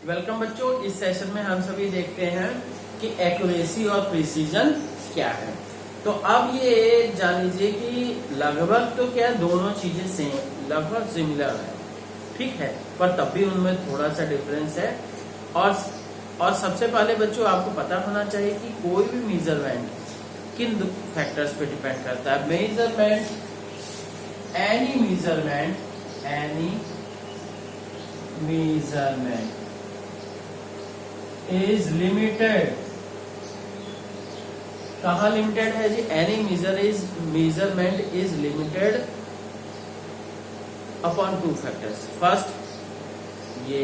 Welcome बच्चों। इस session में हम सभी देखते हैं कि एक्यूरेसी और प्रिसीजन क्या है। तो अब ये जान लीजिए कि लगभग तो क्या दोनों चीजें सेम लगभग सिमिलर है, ठीक है, पर तब भी उनमें थोड़ा सा डिफरेंस है। और और सबसे पहले बच्चों आपको पता होना चाहिए कि कोई भी मेजरमेंट किन फैक्टर्स पे डिपेंड करता है। Any measurement is limited. कहाँ लिमिटेड है जी? Any measurement is limited upon two factors. First ये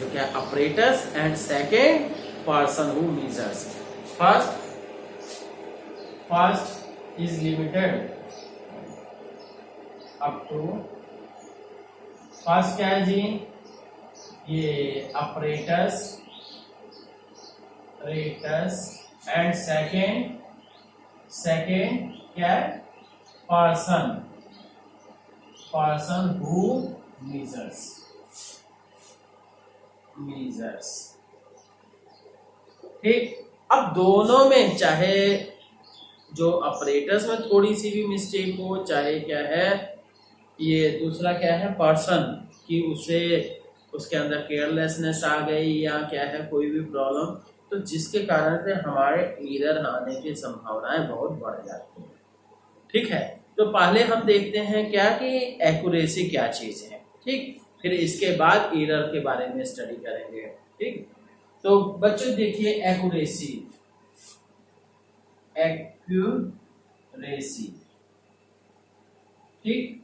जो क्या operators and second person who measures. First is limited up to, first क्या है जी? ये ऑपरेटर्स एंड सेकेंड क्या है? Person who measures. ठीक। अब दोनों में चाहे जो ऑपरेटर्स में थोड़ी सी भी मिस्टेक हो, चाहे क्या है ये दूसरा क्या है पर्सन कि उसे उसके अंदर केयरलेसनेस आ गई या क्या है कोई भी प्रॉब्लम, तो जिसके कारण से हमारे एरर आने की संभावनाएं बहुत बढ़ जाती हैं। ठीक है, तो पहले हम देखते हैं क्या कि एक्यूरेसी क्या चीज है। ठीक, फिर इसके बाद एरर के बारे में स्टडी करेंगे। ठीक, तो बच्चों देखिए एक्यूरेसी ठीक,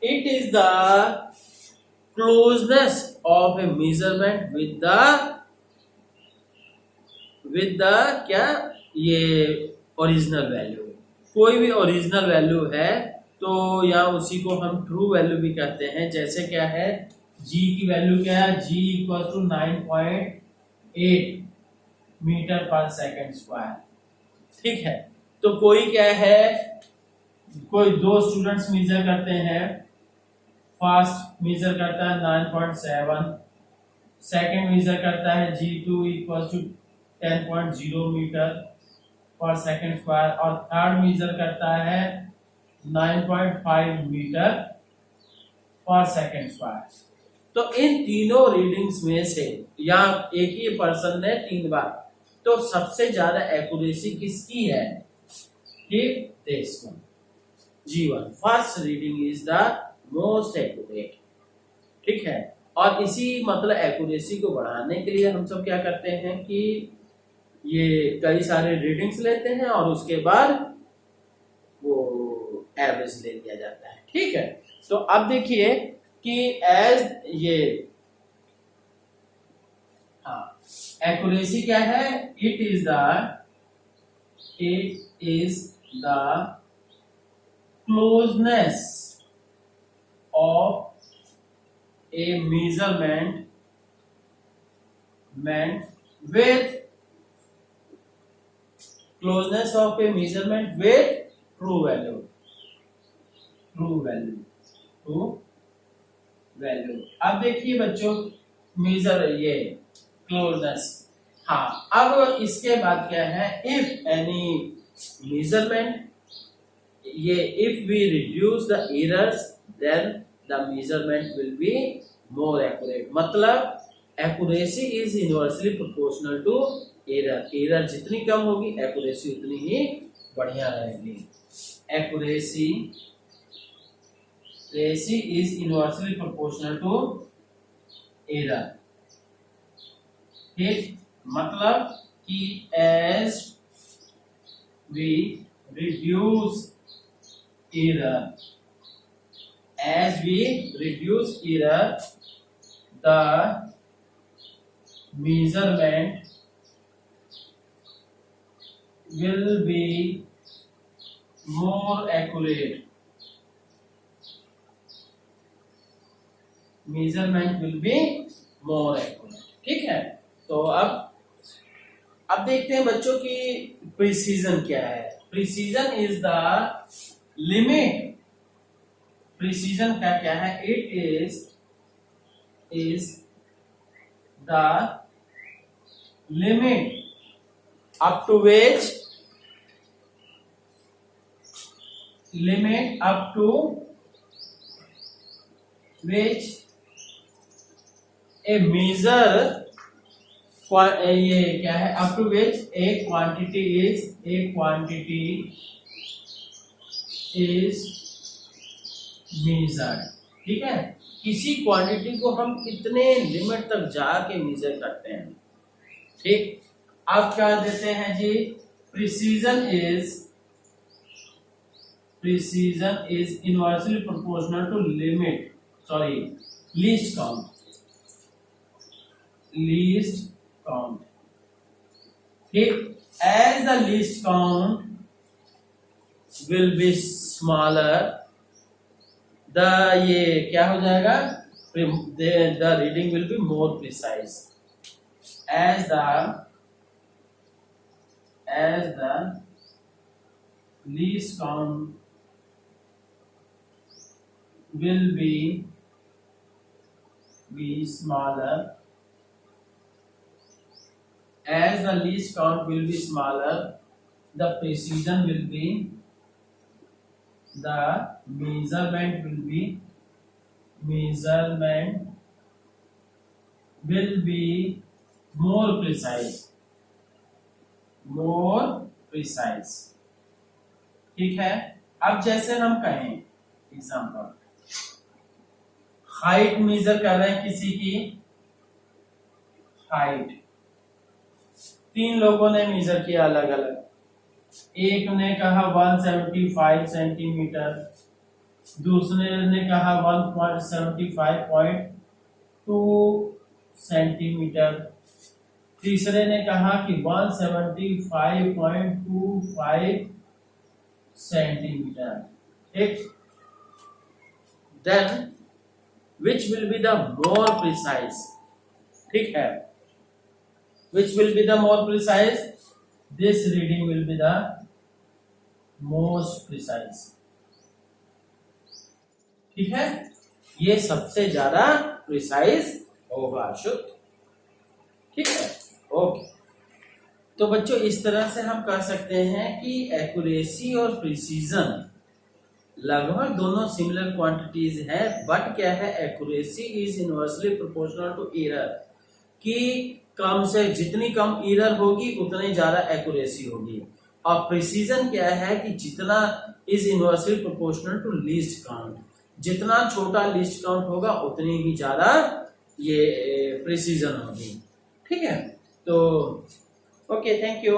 it is the closeness of a measurement with the क्या ये ओरिजिनल वैल्यू। कोई भी ओरिजिनल वैल्यू है तो या उसी को हम ट्रू वैल्यू भी कहते हैं। जैसे क्या है g की वैल्यू क्या है? g इक्वल टू 9.8 मीटर पर सेकेंड स्क्वायर। ठीक है, तो कोई क्या है, कोई दो स्टूडेंट्स मेजर करते हैं। फर्स्ट मेजर करता है 9.7, सेकेंड मेजर करता है G2 इक्वल टू 10.0 मीटर पर सेकेंड स्क्वायर और थर्ड मेजर करता है 9.5 मीटर पर सेकेंड स्क्वायर। तो इन तीनों रीडिंग्स में से या एक ही पर्सन ने 3 बार, तो सबसे ज्यादा एक्यूरेसी किसकी है? ठीक, this one G1 first reading is the most accurate. ठीक है, और इसी मतलब एक्यूरेसी को बढ़ाने के लिए हम सब क्या करते हैं कि ये कई सारे रीडिंग्स लेते हैं और उसके बाद वो एवरेज ले लिया जाता है। ठीक है, तो अब देखिए कि एज ये एक्यूरेसी क्या है? It is the closeness of a measurement with true value। अब देखिए बच्चों मेजर ये क्लोजनेस। हाँ, अब इसके बाद क्या है? इफ एनी मेजरमेंट, ये if we reduce the errors then the measurement will be more accurate। मतलब accuracy is inversely proportional to error। Error जितनी कम होगी accuracy उतनी ही बढ़िया रहेगी। accuracy is inversely proportional to error। ठीक, मतलब कि as we reduce error, the measurement will be more accurate। ठीक है, तो अब देखते हैं बच्चों की प्रिसीजन क्या है। Precision is the limit. Precision का क्या है? It is the limit up to which a measure ये क्या है, up to which a quantity is measured। ठीक है, किसी क्वांटिटी को हम कितने लिमिट तक जाके मेजर करते हैं। ठीक, अब क्या देते हैं जी, precision is inversely proportional to least count. ठीक, as the least count will be smaller, ये क्या हो जाएगा, the reading will be more precise. As the least count will be smaller, as the least count will be smaller, the precision will be, the measurement will be more precise। ठीक है, अब जैसे हम कहें एग्जाम्पल, हाइट मेजर कर रहे हैं, किसी की हाइट 3 लोगों ने मेजर किया अलग अलग। एक ने कहा 175 सेंटीमीटर, दूसरे ने कहा 175.2 सेंटीमीटर, तीसरे ने कहा कि 175.25 सेंटीमीटर। ठीक, then which will be the more precise? ठीक है, which will be the more precise? This reading will be the most precise। ठीक है, ये सबसे ज्यादा प्रिसाइज होगा शुद्ध। ठीक है, ओके। तो बच्चों इस तरह से हम कह सकते हैं कि एक्यूरेसी और प्रिसीजन लगभग दोनों सिमिलर क्वांटिटीज है, बट क्या है, accuracy is inversely proportional to error, कि कम से जितनी कम एरर होगी उतनी ज्यादा एक्यूरेसी होगी। और प्रिसीजन क्या है कि जितना is inversely proportional to least count, जितना छोटा लीस्ट काउंट होगा उतनी ही ज्यादा ये प्रिसीजन होगी। ठीक है, तो ओके, थैंक यू।